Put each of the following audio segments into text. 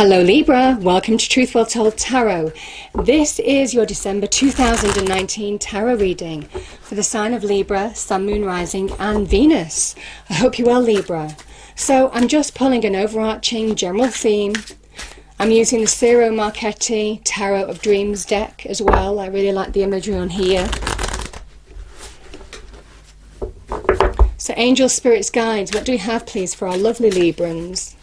Hello Libra, welcome to Truth Well Told Tarot. This is your December 2019 tarot reading for the sign of Libra, Sun, Moon, Rising and Venus. I hope you're well, Libra. So I'm just pulling an overarching general theme. I'm using the Ciro Marchetti Tarot of Dreams deck as well. I really like the imagery on here. So angels, spirits, guides, what do we have please for our lovely Librans?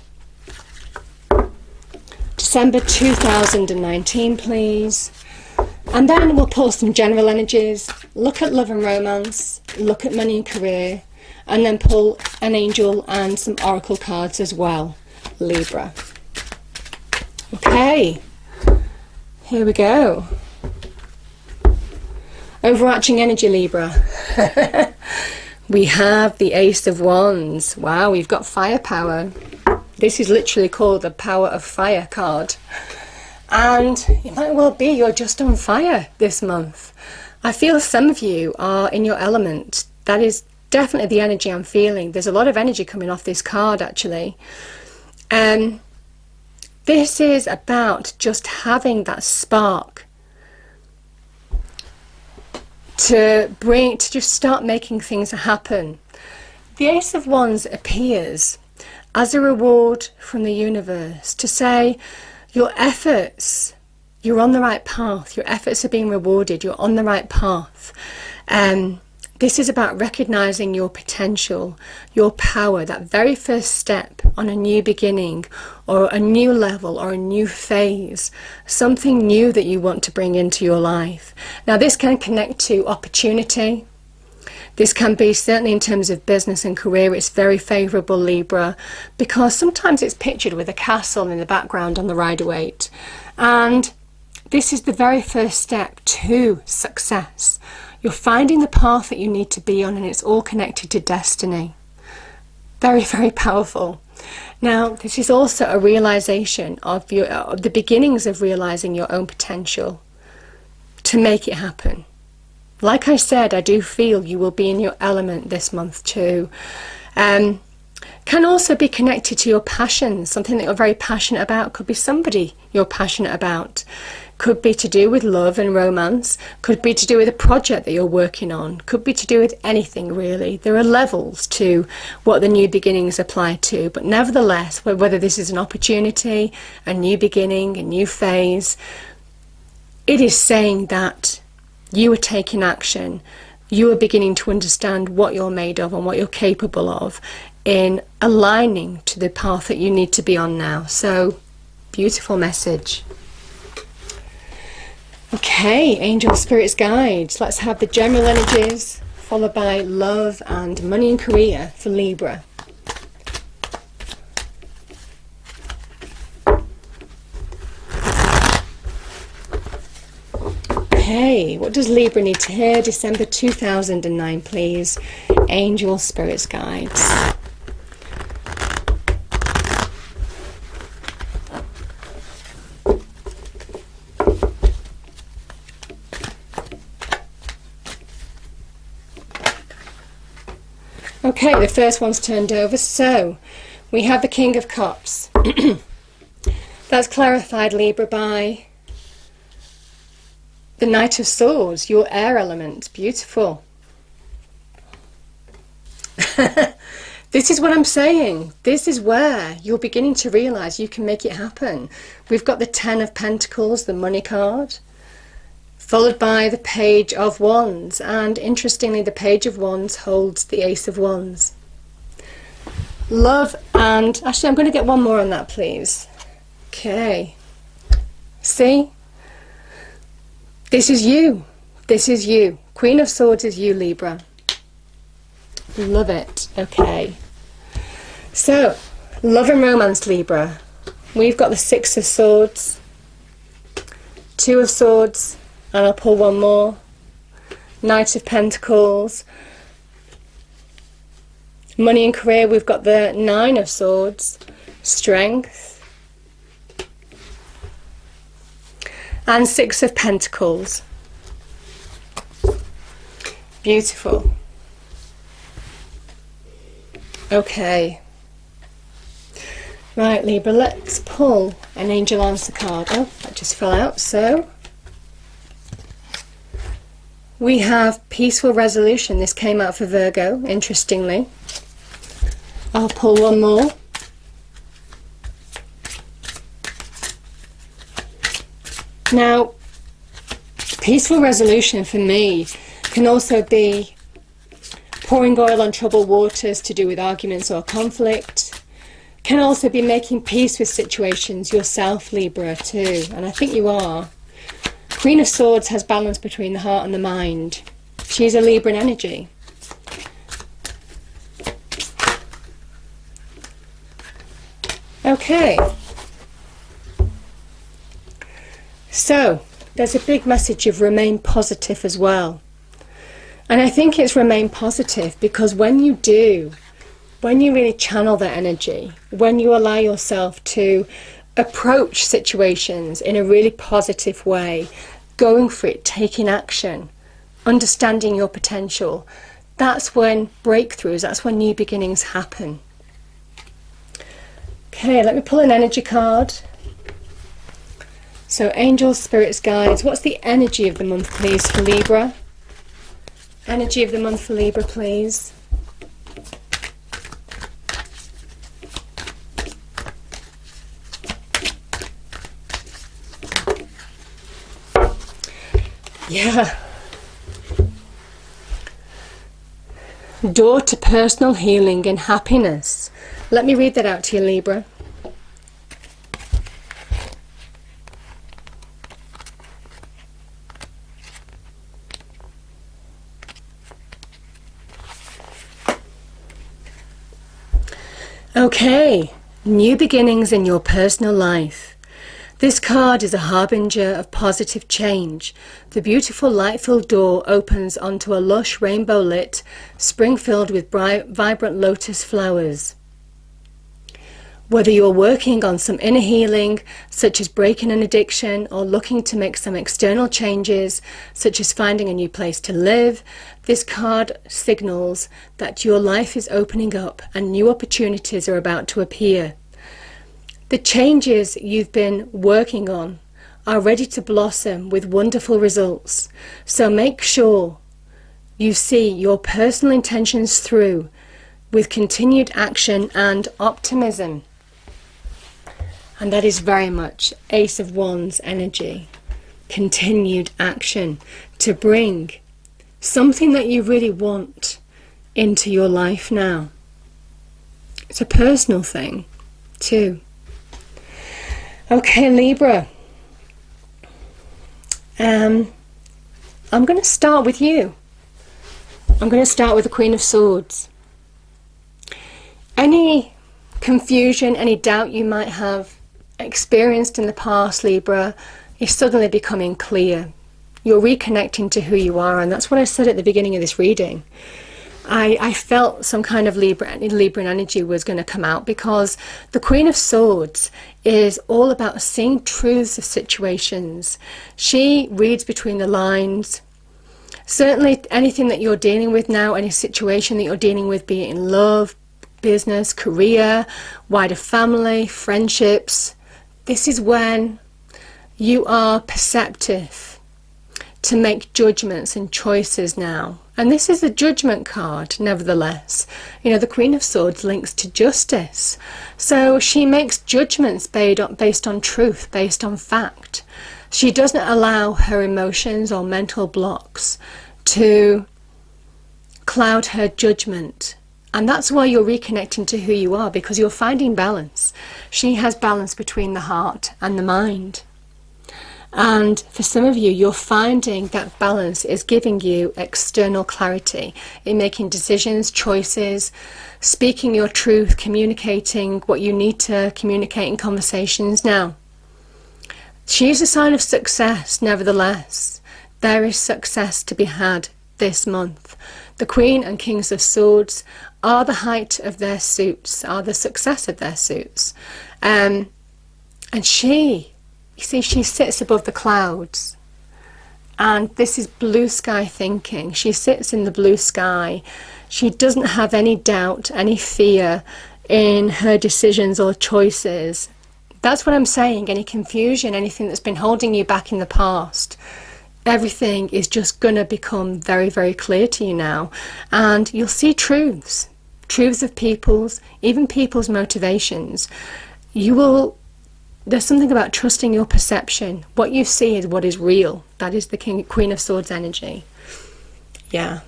December 2019 please. And then we'll pull some general energies, look at love and romance, look at money and career, and then pull an angel and some oracle cards as well, Libra. Okay, here we go. Overarching energy, Libra. We have the Ace of Wands. Wow, we've got firepower. This is literally called the Power of Fire card. And it might well be you're just on fire this month. I feel some of you are in your element. That is definitely the energy I'm feeling. There's a lot of energy coming off this card actually. This is about just having that spark to just start making things happen. The Ace of Wands appears as a reward from the universe to say your efforts, you're on the right path, your efforts are being rewarded, you're on the right path. This is about recognizing your potential, your power, that very first step on a new beginning or a new level or a new phase, something new that you want to bring into your life. Now this can connect to opportunity. This can be, certainly in terms of business and career, it's very favourable, Libra, because sometimes it's pictured with a castle in the background on the Rider-Waite. And this is the very first step to success. You're finding the path that you need to be on, and it's all connected to destiny. Very, very powerful. Now, this is also a realisation of the beginnings of realising your own potential to make it happen. Like I said, I do feel you will be in your element this month too. Can also be connected to your passions, something that you're very passionate about. Could be somebody you're passionate about. Could be to do with love and romance. Could be to do with a project that you're working on. Could be to do with anything really. There are levels to what the new beginnings apply to. But nevertheless, whether this is an opportunity, a new beginning, a new phase, it is saying that you are taking action, you are beginning to understand what you're made of and what you're capable of in aligning to the path that you need to be on now. So, beautiful message. Okay, angel, spirits, guides. Let's have the general energies followed by love and money and career for Libra. Okay, what does Libra need to hear? December 2009, please. Angel, spirits, guides. Okay, the first one's turned over. So, we have the King of Cups. That's clarified, Libra, by the Knight of Swords, your air element. Beautiful. This is what I'm saying. This is where you're beginning to realise you can make it happen. We've got the Ten of Pentacles, the money card, followed by the Page of Wands. And interestingly, the Page of Wands holds the Ace of Wands. Love and... Actually, I'm going to get one more on that, please. Okay. See? This is you. This is you. Queen of Swords is you, Libra. Love it. Okay. So, love and romance, Libra. We've got the Six of Swords, Two of Swords, and I'll pull one more. Knight of Pentacles. Money and career, we've got the Nine of Swords, Strength, and Six of Pentacles. Beautiful. Okay. Right, Libra, let's pull an angel answer card. Oh, that just fell out. So we have peaceful resolution. This came out for Virgo, interestingly. I'll pull one more. Now, peaceful resolution for me can also be pouring oil on troubled waters to do with arguments or conflict. Can also be making peace with situations yourself, Libra, too. And I think you are. Queen of Swords has balance between the heart and the mind. She's a Libran energy. Okay. So, there's a big message of remain positive as well. And I think it's remain positive because when you do, when you really channel that energy, when you allow yourself to approach situations in a really positive way, going for it, taking action, understanding your potential, that's when breakthroughs, that's when new beginnings happen. Okay, let me pull an energy card. So angels, spirits, guides, what's the energy of the month, please, for Libra? Energy of the month for Libra, please. Yeah. Door to personal healing and happiness. Let me read that out to you, Libra. Okay, new beginnings in your personal life. This card is a harbinger of positive change. The beautiful light-filled door opens onto a lush rainbow-lit spring filled with bright, vibrant lotus flowers. Whether you're working on some inner healing, such as breaking an addiction, or looking to make some external changes, such as finding a new place to live, this card signals that your life is opening up and new opportunities are about to appear. The changes you've been working on are ready to blossom with wonderful results. So make sure you see your personal intentions through with continued action and optimism. And that is very much Ace of Wands energy. Continued action to bring something that you really want into your life now. It's a personal thing too. Okay, Libra. I'm going to start with you. I'm going to start with the Queen of Swords. Any confusion, any doubt you might have experienced in the past, Libra, is suddenly becoming clear. You're reconnecting to who you are, and that's what I said at the beginning of this reading. I felt some kind of Libran energy was going to come out because the Queen of Swords is all about seeing truths of situations. She reads between the lines. Certainly anything that you're dealing with now, any situation that you're dealing with, be it in love, business, career, wider family, friendships, this is when you are perceptive to make judgments and choices now. And this is a judgment card, nevertheless. You know, the Queen of Swords links to justice. So she makes judgments based on truth, based on fact. She doesn't allow her emotions or mental blocks to cloud her judgment. And that's why you're reconnecting to who you are, because you're finding balance. She has balance between the heart and the mind. And for some of you, you're finding that balance is giving you external clarity in making decisions, choices, speaking your truth, communicating what you need to communicate in conversations. Now, she's a sign of success, nevertheless. There is success to be had this month. The Queen and Kings of Swords are the height of their suits, are the success of their suits. And she, you see, she sits above the clouds. And this is blue sky thinking. She sits in the blue sky. She doesn't have any doubt, any fear in her decisions or choices. That's what I'm saying. Any confusion, anything that's been holding you back in the past, everything is just going to become very, very clear to you now. And you'll see truths of people's, even people's motivations. There's something about trusting your perception. What you see is what is real. That is the Queen of Swords energy. Yeah.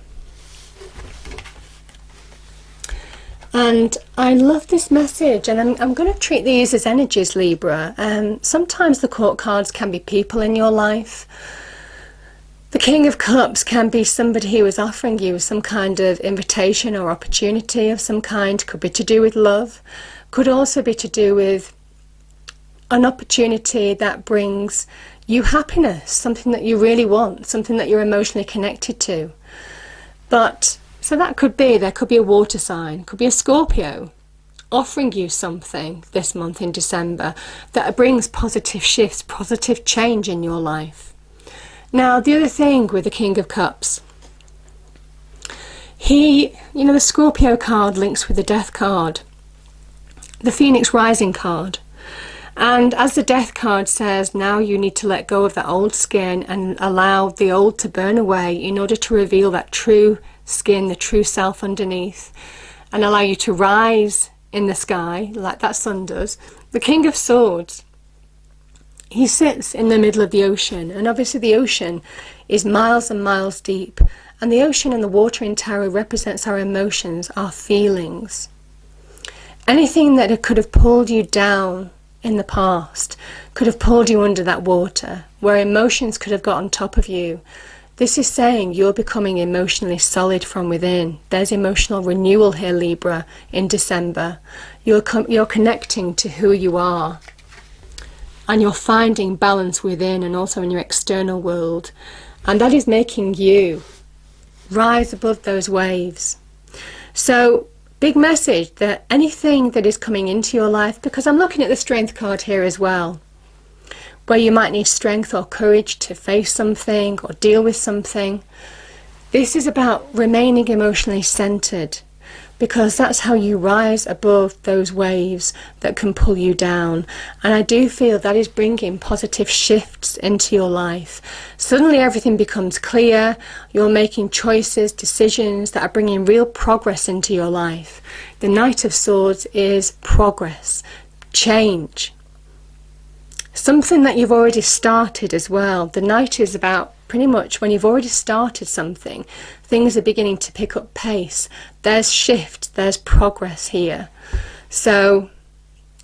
And I love this message, and I'm going to treat these as energies, Libra. Sometimes the court cards can be people in your life. The King of Cups can be somebody who is offering you some kind of invitation or opportunity of some kind. Could be to do with love. Could also be to do with an opportunity that brings you happiness, something that you really want, something that you're emotionally connected to. But so that could be, there could be a water sign, could be a Scorpio offering you something this month in December that brings positive shifts, positive change in your life. Now, the other thing with the King of Cups, the Scorpio card links with the Death card, the Phoenix Rising card. And as the Death card says, now you need to let go of that old skin and allow the old to burn away in order to reveal that true skin, the true self underneath, and allow you to rise in the sky like that sun does. The King of Swords, he sits in the middle of the ocean, and obviously the ocean is miles and miles deep, and the ocean and the water in tarot represents our emotions, our feelings. Anything that could have pulled you down in the past could have pulled you under that water, where emotions could have got on top of you. This is saying you're becoming emotionally solid from within. There's emotional renewal here, Libra, in December. You're connecting to who you are, and you're finding balance within and also in your external world, and that is making you rise above those waves. So big message that anything that is coming into your life, because I'm looking at the Strength card here as well, where you might need strength or courage to face something or deal with something. This is about remaining emotionally centered, because that's how you rise above those waves that can pull you down. And I do feel that is bringing positive shifts into your life. Suddenly everything becomes clear. You're making choices, decisions that are bringing real progress into your life. The Knight of Swords is progress, change. Something that you've already started as well. The Knight is about pretty much when you've already started something, things are beginning to pick up pace. There's shift, there's progress here. So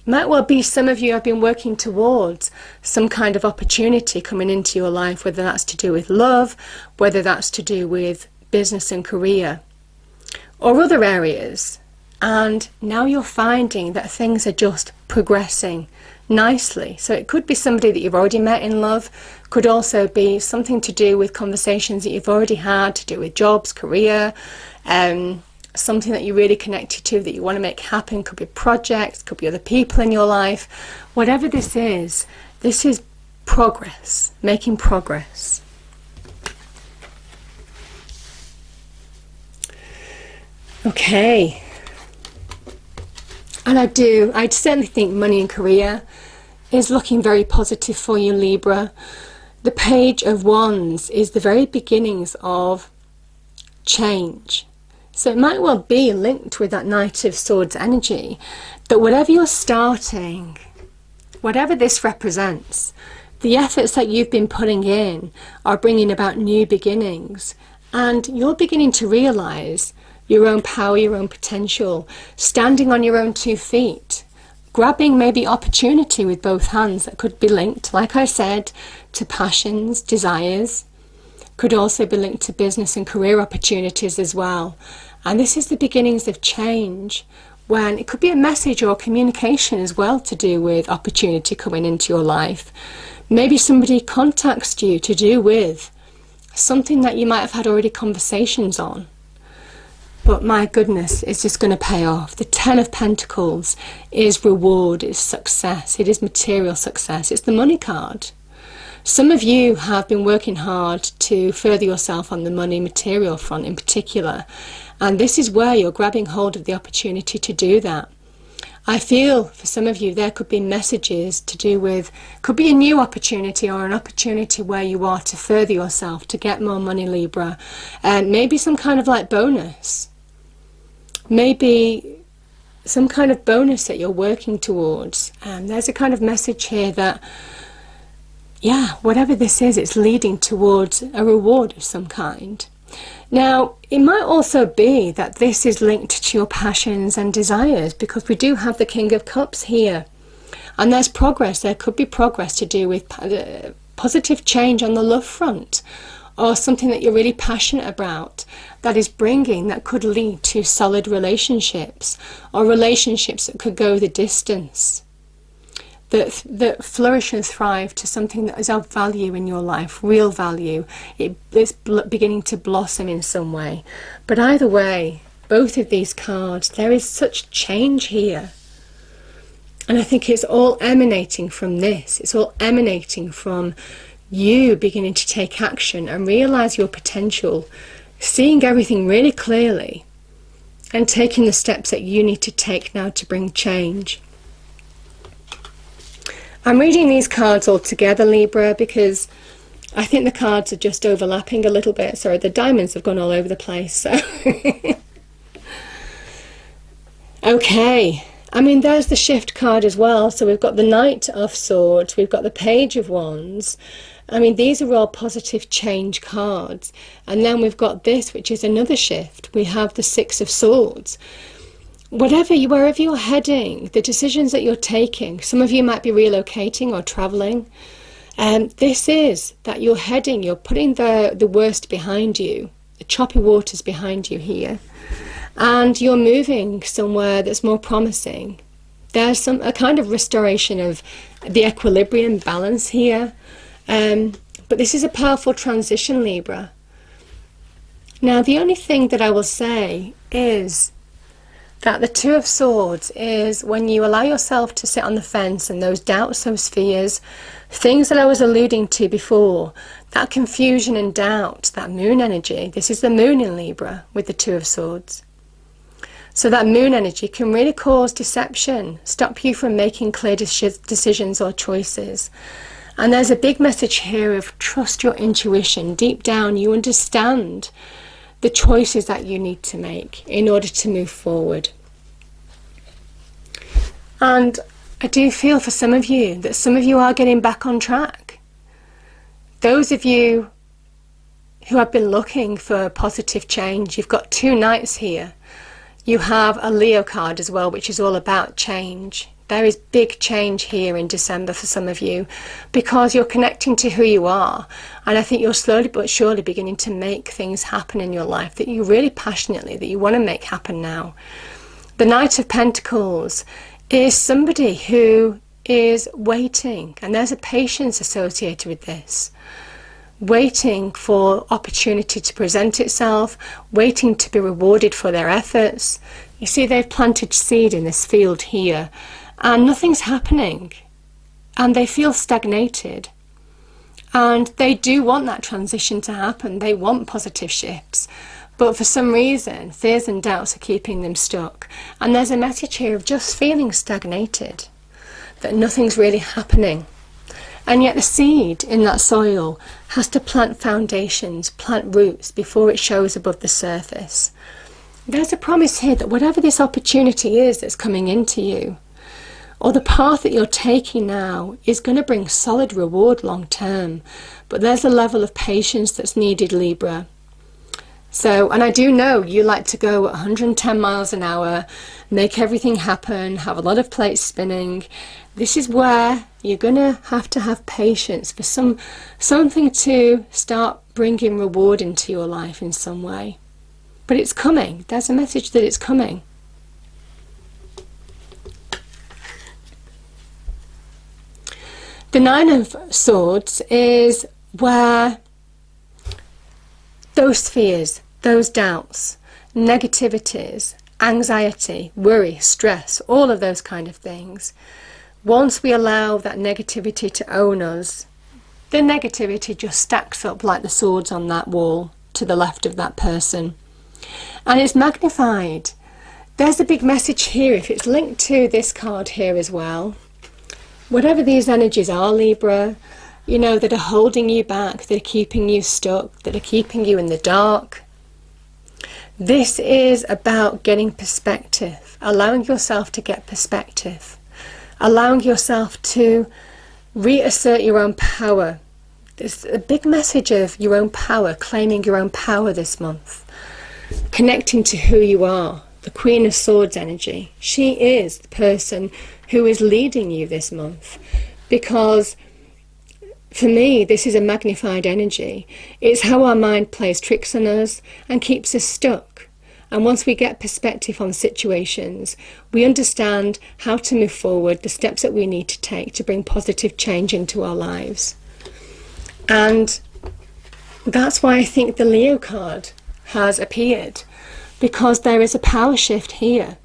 might well be some of you have been working towards some kind of opportunity coming into your life, whether that's to do with love, whether that's to do with business and career or other areas. And now you're finding that things are just progressing nicely. So it could be somebody that you've already met in love, could also be something to do with conversations that you've already had to do with jobs, career, something that you're really connected to that you want to make happen. Could be projects, could be other people in your life. Whatever this is progress, making progress. Okay. And I certainly think money and career is looking very positive for you, Libra. The Page of Wands is the very beginnings of change. So it might well be linked with that Knight of Swords energy, that whatever you're starting, whatever this represents, the efforts that you've been putting in are bringing about new beginnings, and you're beginning to realize your own power, your own potential, standing on your own 2 feet, grabbing maybe opportunity with both hands that could be linked, like I said, to passions, desires, could also be linked to business and career opportunities as well. And this is the beginnings of change, when it could be a message or communication as well to do with opportunity coming into your life. Maybe somebody contacts you to do with something that you might have had already conversations on. But my goodness, it's just going to pay off. The Ten of Pentacles is reward, it's success, it is material success, it's the money card. Some of you have been working hard to further yourself on the money material front in particular, and this is where you're grabbing hold of the opportunity to do that. I feel for some of you there could be messages to do with, could be a new opportunity or an opportunity where you are to further yourself, to get more money, Libra, and maybe some kind of like bonus, maybe some kind of bonus that you're working towards. There's a kind of message here that, yeah, whatever this is, it's leading towards a reward of some kind. Now, it might also be that this is linked to your passions and desires, because we do have the King of Cups here. And there's progress. There could be progress to do with positive change on the love front, or something that you're really passionate about that is bringing, that could lead to solid relationships, or relationships that could go the distance, that flourish and thrive to something that is of value in your life, real value. It's beginning to blossom in some way. But either way, both of these cards, there is such change here. And I think it's all emanating from this. It's all emanating from you beginning to take action and realize your potential, seeing everything really clearly, and taking the steps that you need to take now to bring change. I'm reading these cards all together, Libra, because I think the cards are just overlapping a little bit. Sorry, the diamonds have gone all over the place. So okay, I mean, there's the shift card as well. So we've got the Knight of Swords, we've got the Page of Wands. I mean, these are all positive change cards. And then we've got this, which is another shift. We have the Six of Swords. Wherever you're heading, the decisions that you're taking, some of you might be relocating or traveling, and this is that you're heading, you're putting the worst behind you, the choppy waters behind you here, and you're moving somewhere that's more promising. There's a kind of restoration of the equilibrium balance here, but this is a powerful transition, Libra. Now, the only thing that I will say is that the Two of Swords is when you allow yourself to sit on the fence, and those doubts, those fears, things that I was alluding to before, that confusion and doubt, that moon energy. This is the moon in Libra with the Two of Swords. So that moon energy can really cause deception, stop you from making clear decisions or choices. And there's a big message here of trust your intuition. Deep down, you understand the choices that you need to make in order to move forward. And I do feel for some of you that some of you are getting back on track. Those of you who have been looking for positive change, you've got two Knights here. You have a Leo card as well, which is all about change. There is big change here in December for some of you, because you're connecting to who you are. And I think you're slowly but surely beginning to make things happen in your life that you really passionately, that you want to make happen now. The Knight of Pentacles is somebody who is waiting, and there's a patience associated with this. Waiting for opportunity to present itself, waiting to be rewarded for their efforts. You see, they've planted seed in this field here, and nothing's happening, and they feel stagnated, and they do want that transition to happen. They want positive shifts, but for some reason fears and doubts are keeping them stuck. And there's a message here of just feeling stagnated, that nothing's really happening. And yet the seed in that soil has to plant foundations, plant roots before it shows above the surface. There's a promise here that whatever this opportunity is that's coming into you, or the path that you're taking now, is going to bring solid reward long term. But there's a level of patience that's needed, Libra. So, and I do know you like to go at 110 miles an hour, make everything happen, have a lot of plates spinning. This is where you're going to have patience for something to start bringing reward into your life in some way. But it's coming. There's a message that it's coming. The Nine of Swords is where those fears, those doubts, negativities, anxiety, worry, stress, all of those kind of things, once we allow that negativity to own us, the negativity just stacks up like the swords on that wall to the left of that person. And it's magnified. there's a big message here. If it's linked to this card here as well, whatever these energies are, Libra, you know, that are holding you back, that are keeping you stuck, that are keeping you in the dark, this is about getting perspective, allowing yourself to get perspective, allowing yourself to reassert your own power. There's a big message of your own power, claiming your own power this month, connecting to who you are. The Queen of Swords energy, she is the person who is leading you this month, because for me this is a magnified energy. It's how our mind plays tricks on us and keeps us stuck. And once we get perspective on situations, we understand how to move forward, the steps that we need to take to bring positive change into our lives. And that's why I think the Leo card has appeared, because there is a power shift here.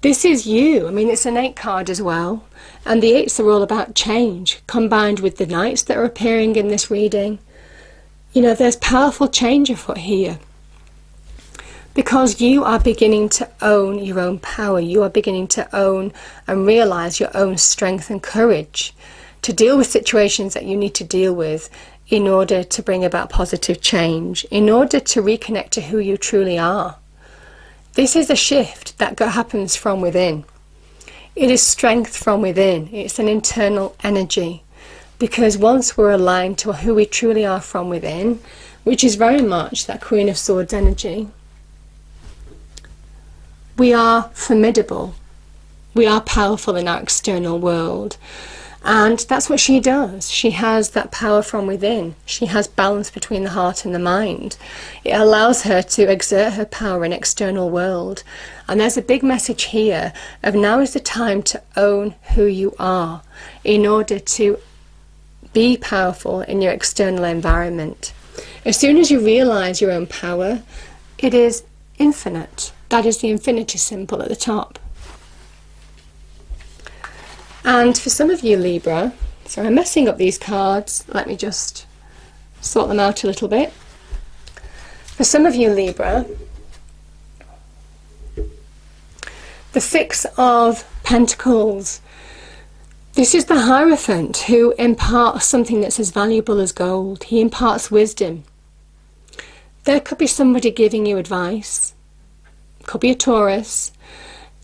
This is you. I mean, it's an 8 card as well, and the 8s are all about change, combined with the Knights that are appearing in this reading. You know, there's powerful change afoot here, because you are beginning to own your own power. You are beginning to own and realize your own strength and courage to deal with situations that you need to deal with in order to bring about positive change, in order to reconnect to who you truly are. This is a shift that happens from within. It is strength from within. It's an internal energy, because once we're aligned to who we truly are from within, which is very much that Queen of Swords energy, we are formidable. We are powerful in our external world. And that's what she does. She has that power from within. She has balance between the heart and the mind. It allows her to exert her power in external world. And there's a big message here of now is the time to own who you are in order to be powerful in your external environment. As soon as you realize your own power, it is infinite. That is the infinity symbol at the top. And for some of you Libra, so I'm messing up these cards, let me just sort them out a little bit. For some of you Libra, the 6 of Pentacles, this is the Hierophant who imparts something that's as valuable as gold. He imparts wisdom. There could be somebody giving you advice, could be a Taurus.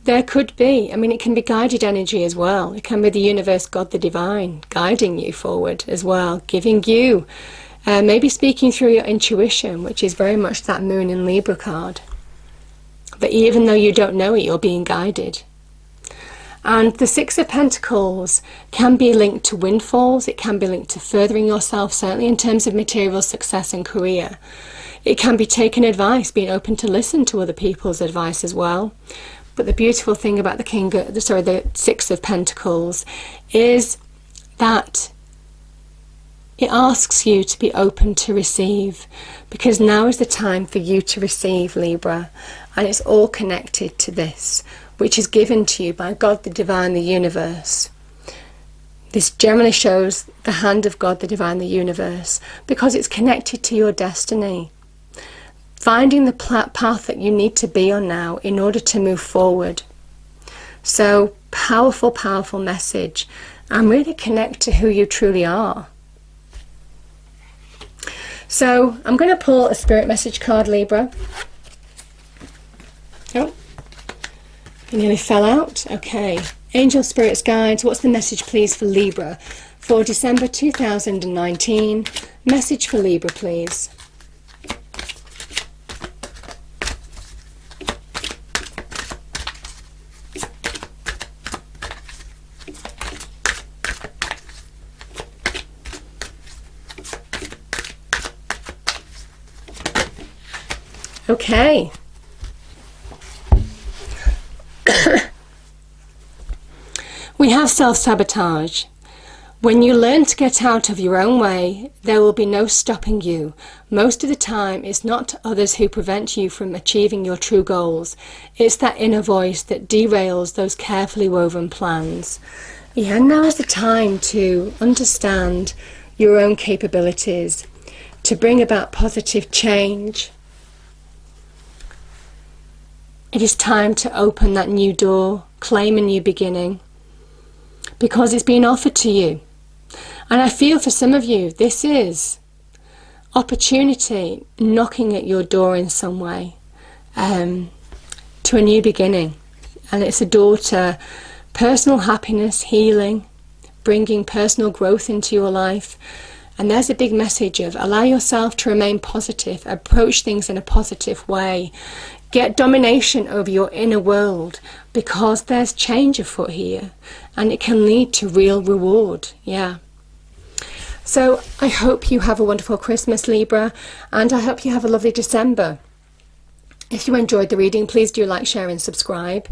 There could be, I mean, it can be guided energy as well. It can be the universe, God, the divine, guiding you forward as well, giving you, maybe speaking through your intuition, which is very much that Moon in Libra card. But even though you don't know it, you're being guided. And the 6 of Pentacles can be linked to windfalls. It can be linked to furthering yourself, certainly in terms of material success and career. It can be taking advice, being open to listen to other people's advice as well. But the beautiful thing about the 6 of Pentacles is that it asks you to be open to receive, because now is the time for you to receive, Libra, and it's all connected to this, which is given to you by God, the divine, the universe. This generally shows the hand of God, the divine, the universe, because it's connected to your destiny. Finding the path that you need to be on now in order to move forward. So, powerful, powerful message. And really connect to who you truly are. So, I'm going to pull a spirit message card, Libra. Oh, it nearly fell out. Okay. Angel, spirits, guides, what's the message, please, for Libra for December 2019? Message for Libra, please. Okay. We have self-sabotage. When you learn to get out of your own way, there will be no stopping you. Most of the time, it's not others who prevent you from achieving your true goals. It's that inner voice that derails those carefully woven plans. Yeah, now is the time to understand your own capabilities, to bring about positive change. It is time to open that new door, claim a new beginning, because it's been offered to you. And I feel for some of you, this is opportunity knocking at your door in some way, to a new beginning. And it's a door to personal happiness, healing, bringing personal growth into your life. And there's a big message of allow yourself to remain positive, approach things in a positive way, get domination over your inner world, because there's change afoot here and it can lead to real reward. Yeah. So I hope you have a wonderful Christmas, Libra, and I hope you have a lovely December. If you enjoyed the reading, please do like, share and subscribe,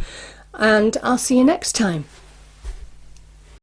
and I'll see you next time.